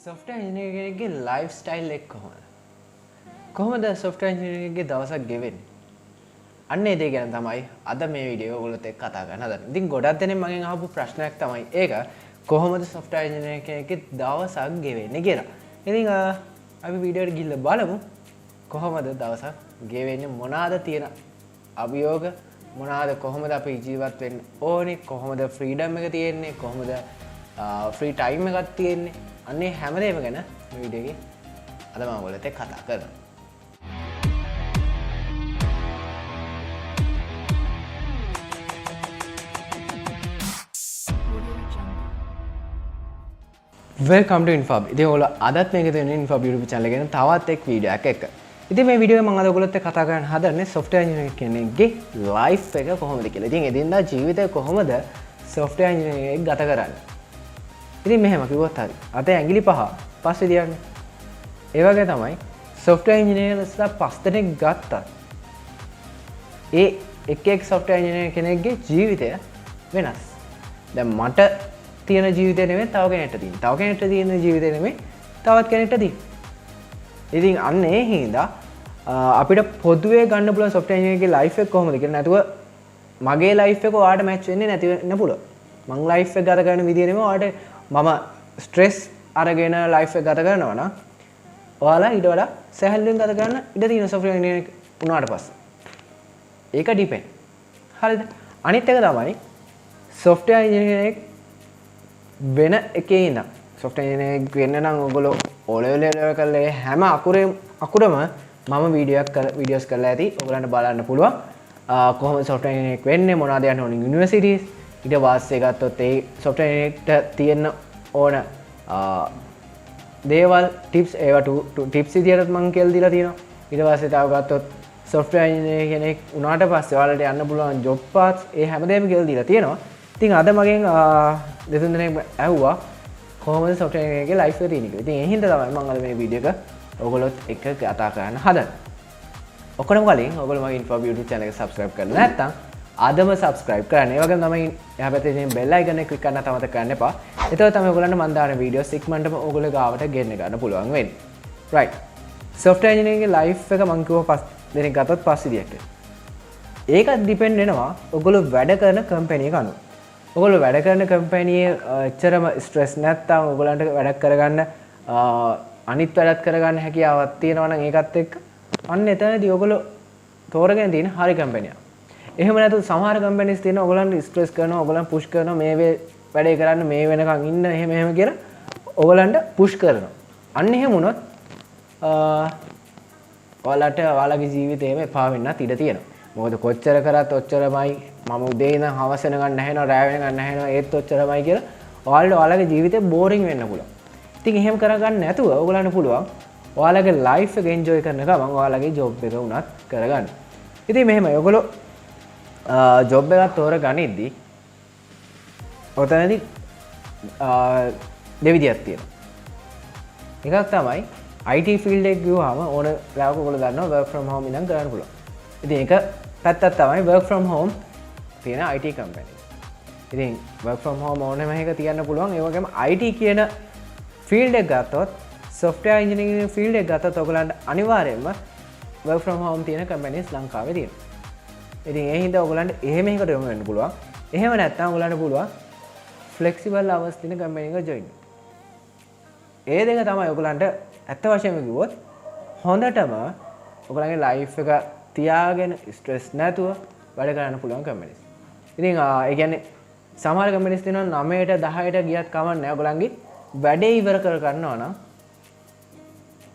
software engineer කෙනෙක්ගේ life style එක කොහොමද software engineer කෙනෙක්ගේ දවසක් ගෙවෙන්නේ? අන්න ඒ දේ ගැන තමයි අද මේ වීඩියෝ ඔයගොල්ලොත් එක්ක කතා කරන්න හදන්නේ. ඉතින් ගොඩක් දෙනෙක් මගෙන් අහපු ප්‍රශ්නයක් තමයි ඒක කොහොමද software engineer කෙනෙක්ගේ දවසක් ගෙවෙන්නේ කියලා. ඉතින් අපි වීඩියෝට ගිහිල්ලා බලමු කොහොමද දවසක් ගෙවෙන්නේ, මොනවාද තියෙන අභියෝග, මොනවාද කොහොමද අපි ජීවත් වෙන්න ඕනේ, කොහොමද freedom එක තියෙන්නේ, කොහොමද free time එකක් තියෙන්නේ. අන්නේ හැමදේම ගැන මේ වීඩියෝ එකේ අද මම ඔයගොල්ලොත් එක්ක කතා කරනවා. Welcome to Infab. ඉතින් ඔයාලා අදත් මේක දෙන Infab YouTube channel එකේ තවත් එක් වීඩියෝ එකක් එක්ක. ඉතින් මේ වීඩියෝ එක මම අද ඔයගොල්ලොත් එක්ක කතා කරන්න හදන්නේ software engineer කෙනෙක්ගේ life එක කොහොමද කියලා. ඉතින් එදිනදා ජීවිතය කොහොමද software engineer කෙනෙක් ගත කරන්නේ. ඉතින් මෙහෙම කිව්වොත් හරි. අතේ ඇඟිලි පහ පස්සේ තියන්නේ. ඒ වගේ තමයි software engineersලා පස් දෙනෙක් ගත්තත් ඒ එක් software engineer කෙනෙක්ගේ ජීවිතය වෙනස්. දැන් මට තියෙන ජීවිතය නෙමෙයි තව කෙනෙක්ට තියෙන. තව කෙනෙක්ට තියෙන ජීවිතය නෙමෙයි තවත් කෙනෙක්ට තියෙන. ඉතින් අන්න ඒ හින්දා අපිට පොදුවේ ගන්න පුළුවන් software engineer ගේ life එක කොහොමද කියලා නැතුව මගේ life එක ඔයාලට match වෙන්නේ නැති වෙන්න පුළුවන්. මං life එක ගත කරන විදිය නෙමෙයි ඔයාලට මම stress අරගෙන life එක ගත කරනවා නම් ඔයාලා ඊට වඩා සැහැල්ලුවෙන් ගත කරන්න ඉඩ තියෙන software engineer උනාට පස්සේ. ඒක depend. හරිද? අනිත් එක තමයි software engineer වෙන එකේ ඉඳන් software engineer වෙන්න නම් ඔයගොල්ලෝ O level කරලා හැම අකුරම මම වීඩියෝස් කරලා ඇති. ඔයගලන්ට බලන්න පුළුවන් කොහොමද software engineer වෙන්නේ, මොනවද යන්න ඕනේ universities. ඊට පස්සේ ගත්තොත් ඒ software engineerට තියෙන ඕන දේවල් tips ඒවා tips විදියට මම කියලා දීලා තියෙනවා. ඊට පස්සේ තව ගත්තොත් software engineer කෙනෙක් උනාට පස්සේ ඔයාලට යන්න පුළුවන් job paths ඒ හැමදේම කියලා දීලා තියෙනවා. ඉතින් අද මගෙන් දෙතුන් දෙනෙක් ඇහුවා කොහොමද software engineer ගේ life එක තියෙන්නේ කියලා. ඉතින් ඒ හින්දා තමයි මම අද මේ වීඩියෝ එක ඔයගොල්ලොත් එක්ක කතා කරන්න හදන්නේ. ඔක්කොම කලින් ඔයගොල්ලෝ මගේ Infab YouTube channel එක subscribe කරලා නැත්නම් ආදම subscribe කරන්න. ඒ වගේම තමයි එහා පැත්තේ තියෙන bell icon එක click කරන්න අමතක කරන්න එපා. එතකොට තමයි ඔයගොල්ලන්ට මම දාන වීඩියෝස් ඉක්මනටම ඔයගොල්ලෝ ගාවට ගෙන්න ගන්න පුළුවන් වෙන්නේ. right. software engineer ගේ life එක මම කිව්වා පස් දෙනෙක් ගත්තොත් පස් විදියට. ඒක depend වෙනවා ඔයගොල්ලෝ වැඩ කරන company එක අනුව. ඔයගොල්ලෝ වැඩ කරන company එච්චරම stress නැත්තම් ඔයගොල්ලන්ට වැඩක් කරගන්න අනිත් වැඩත් කරගන්න හැකියාවක් තියෙනවා නම් ඒකත් එක්ක අන්න එතනදී ඔයගොල්ලෝ තෝරගෙන තියෙන හරි company එක. එහෙම නැත්නම් සමහර companies තියෙනවා ඔයගොල්ලන්ට stress කරනවා, ඔයගොල්ලන් push කරනවා මේ වැඩේ කරන්න මේ වෙනකන් ඉන්න එහෙම කියලා ඔයගොල්ලන්ට push කරනවා. අන්න එහෙම වුණොත් ඔයාලට ඔයාලගේ ජීවිතේම එපා වෙන්නත් ඉඩ තියෙනවා. මොකද කොච්චර කරත් ඔච්චරමයි මම උදේ ඉඳන් හවස වෙනකන් නැහෙනවා, රෑ වෙනකන් නැහෙනවා, ඒත් ඔච්චරමයි කියලා ඔයාලගේ ජීවිතේ බෝරින් වෙන්න පුළුවන්. ඉතින් එහෙම කරගන්න නැතුව ඔයගොල්ලන්ට පුළුවන් ඔයාලගේ ලයිෆ් එක එන්ජොයි කරන ගමන් ඔයාලගේ ජොබ් එක උනත් කරගන්න. ඉතින් මෙහෙමයි ඔයගොල්ලෝ ජොබ් එකක් තෝරගනිද්දී ඔතනදී දෙවිදියක් තියෙනවා. එකක් තමයි IT field එක ගිහුවාම ඕන වෙලාවක ඔයගොල්ලෝ දන්නවා work from home ඉඳන් කරන්න පුළුවන්. ඉතින් ඒක පැත්තක් තමයි work from home තියෙන IT company. ඉතින් work from home ඕනෙම එකක තියන්න පුළුවන්. ඒ වගේම IT කියන field එක ගත්තොත් software engineering field එක ගත්තොත් ඔයගලන්ට අනිවාර්යයෙන්ම work from home තියෙන companies ලංකාවේ තියෙනවා. ඉතින් ඒ හින්දා ඔයගලන්ට එහෙම එකකට යොමු වෙන්න පුළුවන්. එහෙම නැත්නම් ඔයගලන්ට පුළුවන් flexible hours තියෙන company එකක join වෙන්න. ඒ දෙක තමයි ඔයගලන්ට ඇත්ත වශයෙන්ම කිව්වොත් හොඳටම ඔයගලගේ life එක තියාගෙන ස්ට්‍රෙස් නැතුව වැඩ කරන්න පුළුවන් companies. ඉතින් ඒ කියන්නේ සමහර companies තියෙනවා 9ට 10ට ගියත් කමක් නැහැ. ඔයගලන්ගේ වැඩේ ඉවර කර ගන්නවා නම්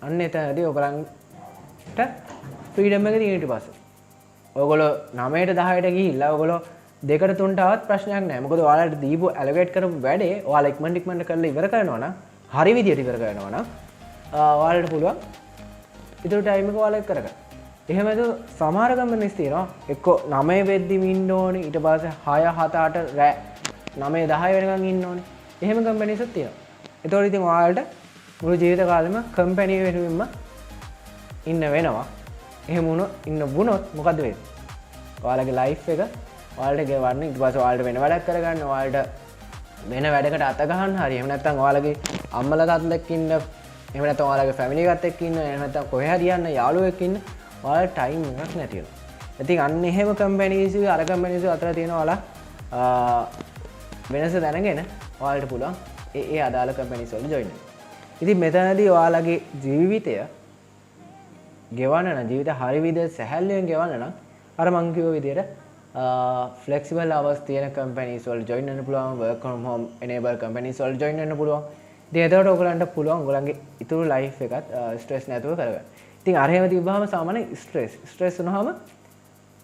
අන්න එතනදී ඔයගලන්ට freedom එක තියෙන ඊට පස්සේ. ඔයගොල්ලෝ 9ට 10ට ගිහිල්ලා ඔයගොල්ලෝ 2ට 3ට ආවත් ප්‍රශ්නයක් නැහැ. මොකද ඔයාලට දීපු allocate කරපු වැඩේ ඔයාලා ඉක්මනට කරලා ඉවර කරනවා නම් හරි විදියට ඉවර කරනවා නම් ඔයාලට පුළුවන් ඊටු ටයිම් එක ඔයාලා කරගන්න. එහෙම නැතු සමහර companies තියෙනවා එක්ක 9 වෙද්දිම ඉන්න ඕනේ, ඊට පස්සේ 6 7 8 රෑ 9 10 වෙනකන් ඉන්න ඕනේ. එහෙම companies එකක් තියෙනවා. ඒතකොට ඉතින් ඔයාලට මුළු ජීවිත කාලෙම company වෙනුවෙන්ම ඉන්න වෙනවා. එහෙම වුණොත් මොකද වෙන්නේ? ඔයාලගේ life එක ඔයාලට ගෙවන්න ඊට පස්සේ ඔයාලට වෙන වැඩක් කරගන්න, ඔයාලට වෙන වැඩකට අත ගහන්න හරි එහෙම නැත්නම් ඔයාලගේ අම්මලා තාත්තලා එක්ක ඉන්න එහෙම නැත්නම් ඔයාලගේ ෆැමිලි එකත් එක්ක ඉන්න එහෙම නැත්නම් කොහේ හරි යන්න යාළුවෝ එක්ක ඉන්න ඔයාලට ටයිම් එකක් නැති වෙනවා. ඉතින් අන්න එහෙම කම්පැනිස් අර කම්පැනිස් අතර තියෙන ඔයාලා වෙනස දැනගෙන ඔයාලට පුළුවන් ඒ අදාළ කම්පැනිස් වල ජොයින් වෙන්න. ඉතින් මෙතනදී ඔයාලගේ ජීවිතය ගෙවන්න නම් ජීවිත හරි විදිහට සැහැල්ලුවෙන් ගෙවන්න නම් අර මං කිව්ව විදිහට ෆ්ලෙක්සිබල් අවර්ස් තියෙන කම්පැනිස් වල ජොයින් වෙන්න පුළුවන් work from home enable companies වල ජොයින් වෙන්න පුළුවන්. ඉතින් එතකොට ඔයගලන්ට පුළුවන් ඔයගලන්ගේ ඉතුරු ලයිෆ් එකත් ස්ට්‍රෙස් නැතුව කරගන්න. ඉතින් අර එහෙම තිබ්බහම සාමාන්‍ය ස්ට්‍රෙස් වුණාම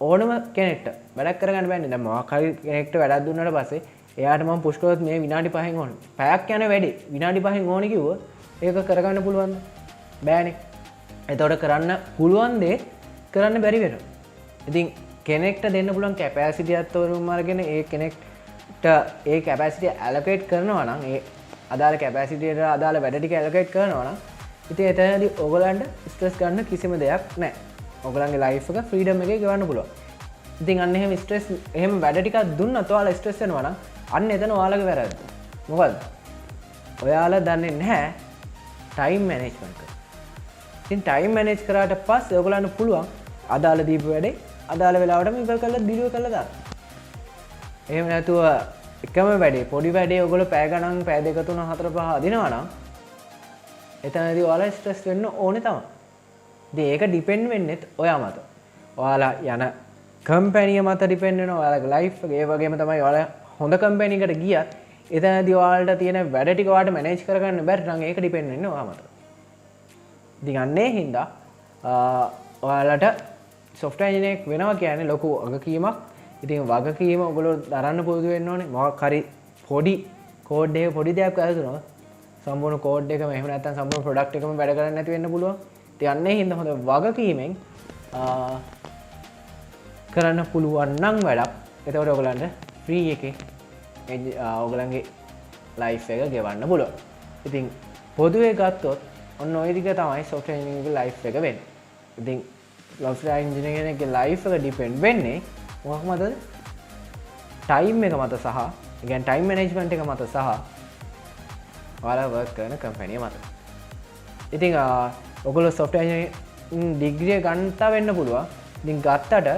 ඕනම කෙනෙක්ට වැඩක් කරගන්න බෑනේ. දැන් මොකක් හරි කෙනෙක්ට වැඩක් දුන්නාට පස්සේ එයාට මම පුෂ් කරොත් මේ විනාඩි 5න් ඕනේ. පැයක් යන වැඩේ විනාඩි 5න් ඕනේ කිව්වොත් ඒක කරගන්න පුළුවන්ද? බෑනේ. එතකොට කරන්න පුළුවන් දේ කරන්න බැරි වෙනවා. ඉතින් කෙනෙක්ට දෙන්න පුළුවන් කැපැසිටි එකත් තෝරුම් අරගෙන ඒ කෙනෙක්ට ඒ කැපැසිටි ඇලොකේට් කරනවා නම් ඒ අදාළ කැපැසිටි එකට අදාළ වැඩ ටික ඇලොකේට් කරනවා නම් ඉතින් එතනදී ඔයගලන්ට ස්ට්‍රෙස් ගන්න කිසිම දෙයක් නැහැ. ඔයගලන්ගේ ලයිෆ් එක ෆ්‍රීඩම් එකේ ගෙවන්න පුළුවන්. ඉතින් අන්න එහෙම ස්ට්‍රෙස් එහෙම වැඩ ටිකක් දුන්නත් ඔයාලා ස්ට්‍රෙස් වෙනවා නම් අන්න එතන ඔයාලගේ වැරද්ද. මොකද්ද? ඔයාලා දන්නේ නැහැ ටයිම් මැනේජ්මන්ට් කරන්න. ඉතින් ටයිම් මැනේජ් කරාට පස්සේ ඔයගලන්ට පුළුවන් අදාළ දීපු වැඩේ අදාළ වෙලාවටම ඉවර කරලා ඩිලිවර් කරලා දාන්න. එහෙම නැතුව එකම වැඩේ පොඩි වැඩේ ඔයගොල්ලෝ පැය ගණන් පැය 2 3 4 5 අදිනවා නම් එතනදී ඔයාලා ස්ට්‍රෙස් වෙන්න ඕනේ තමයි. ඉතින් ඒක ඩිපෙන්ඩ් වෙන්නේත් ඔයා මත. ඔයාලා යන කම්පැනි මත ඩිපෙන්ඩ් වෙනවා. ඔයාලගේ ලයිෆ් එක ඒ වගේම තමයි ඔයාලා හොඳ කම්පැනි එකකට ගියත් එතනදී ඔයාලට තියෙන වැඩ ටික ඔයාලට මැනේජ් කරගන්න බැරි නම් ඒක ඩිපෙන්ඩ් වෙන්නේ ඔයා මත. ඉතින් අන්නේ හින්දා ඔයාලට software engineer වෙනවා කියන්නේ ලොකු වගකීමක්. ඉතින් වගකීම ඔයගොල්ලෝ දරන්න පුරුදු වෙන්න ඕනේ. මොකක් හරි පොඩි කෝඩ් එකක පොඩි දෙයක් වැරදුනොත් සම්පූර්ණ කෝඩ් එකම එහෙම නැත්නම් සම්පූර්ණ ප්‍රොඩක්ට් එකම වැඩ කරන්නේ නැති වෙන්න පුළුවන්. ඉතින් අන්නේ හින්දා හොඳ වගකීමෙන් කරන්න පුළුවන් නම් වැඩක්. එතකොට ඔයගලන්ට ෆ්‍රී එකේ ඔයගලන්ගේ ලයිෆ් එක ගෙවන්න පුළුවන්. ඉතින් පොදුවේ ගත්තොත් ඔන්න ඔය ටික තමයි software engineering ලයිෆ් එක වෙන්නේ. ඉතින් software engineering එකේ ලයිෆ් එක ඩිපෙන්ඩ් වෙන්නේ මොකක් මතද? ටයිම් එක මත සහ ඒ කියන්නේ ටයිම් මැනේජ්මන්ට් එක මත සහ ඔයාලා වර්ක් කරන කම්පැනි මත. ඉතින් ඔයගොල්ලෝ software engineering ඩිග්‍රී එක ගන්නතා වෙන්න පුළුවන්. ඉතින් ගත්තට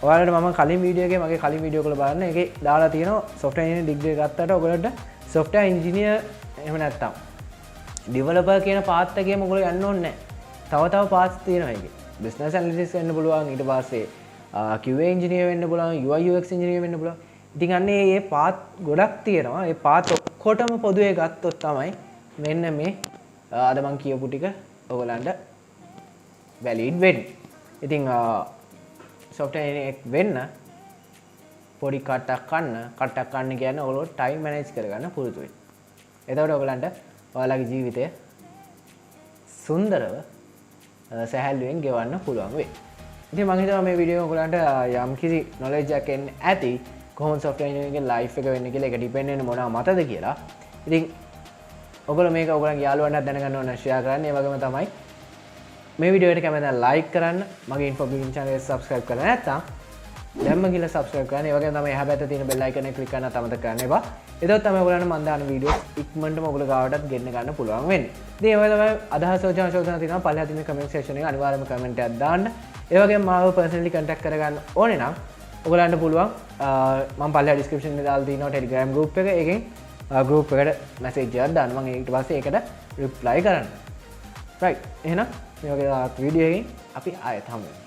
ඔයාලට මම කලින් වීඩියෝ එකේ මගේ කලින් වීඩියෝ වල බලන්න ඒකේ දාලා තියෙනවා software engineering ඩිග්‍රී ගත්තට ඔයගොල්ලන්ට software engineer එහෙම නැත්තම් developer කියන පාත් එකේම ඔයගොල්ලෝ යන්න ඕනේ නැහැ. තව පාත්ස් තියෙනවා ඒකේ. business analyst වෙන්න පුළුවන්. ඊට පස්සේ QA engineer වෙන්න පුළුවන්. UI UX engineer වෙන්න පුළුවන්. ඉතින් අන්නේ මේ පාත් ගොඩක් තියෙනවා. මේ පාත් ඔක්කොටම පොදුවේ ගත්තොත් තමයි මෙන්න මේ අද මම කියපු ටික ඔයගලන්ට වැලිඩ් වෙන්නේ. ඉතින් software engineer වෙන්න පොඩි කට්ටක් කන්න කියන්නේ ඔයගොල්ලෝ ටයිම් මැනේජ් කරගන්න පුරුදු වෙන්න. එතකොට ඔයගලන්ට ඔයාලගේ ජීවිතය සුන්දරව සැහැල්ලුවෙන් ගෙවන්න පුළුවන් වෙයි. ඉතින් මම හිතනවා මේ වීඩියෝ එක ඔයගලන්ට යම්කිසි knowledge එකක් එන්න ඇති. කොහොමද software engineering එකේ life එක වෙන්නේ කියලා ඒක depend වෙන්නේ මොනවා මතද කියලා. ඉතින් ඔයගොල්ලෝ මේක ඔයගොල්ලන්ගේ යාළුවන්ට දැනගන්න ඕන share කරන්න. ඒ වගේම තමයි මේ වීඩියෝ එකට කැමති නම් like කරන්න. මගේ Infobeam channel එක subscribe කරලා නැත්නම් දැම්ම කියලා subscribe කරන්න. ඒ වගේම තමයි එහා පැත්තේ තියෙන bell icon එක click කරන්න අමතක කරන්න එපා. එතකොට තමයි ඔයගොල්ලන්ට මම දාන වීඩියෝ ඉක්මනටම ඔයගොල්ලෝ ගාවටත් ගෙන්න ගන්න පුළුවන් වෙන්නේ. ඉතින් ඒ වගේ තමයි අදහස් සෝචන තියෙනවා. පල්ලෙහා තියෙන comment section එකේ අනිවාර්යයෙන්ම comment එකක් දාන්න. ඒ වගේම මාව personally contact කරගන්න ඕනේ නම් ඔයගොල්ලන්ට පුළුවන් මම පල්ලෙහා description එකේ දාලා තියෙනවා Telegram group එක. ඒකෙන් group එකට message එකක් දාන්න. මම ඊට පස්සේ ඒකට reply කරන්න. right. එහෙනම් මේ වගේ වීඩියෝ එකකින් අපි ආයෙත් හමු වෙමු.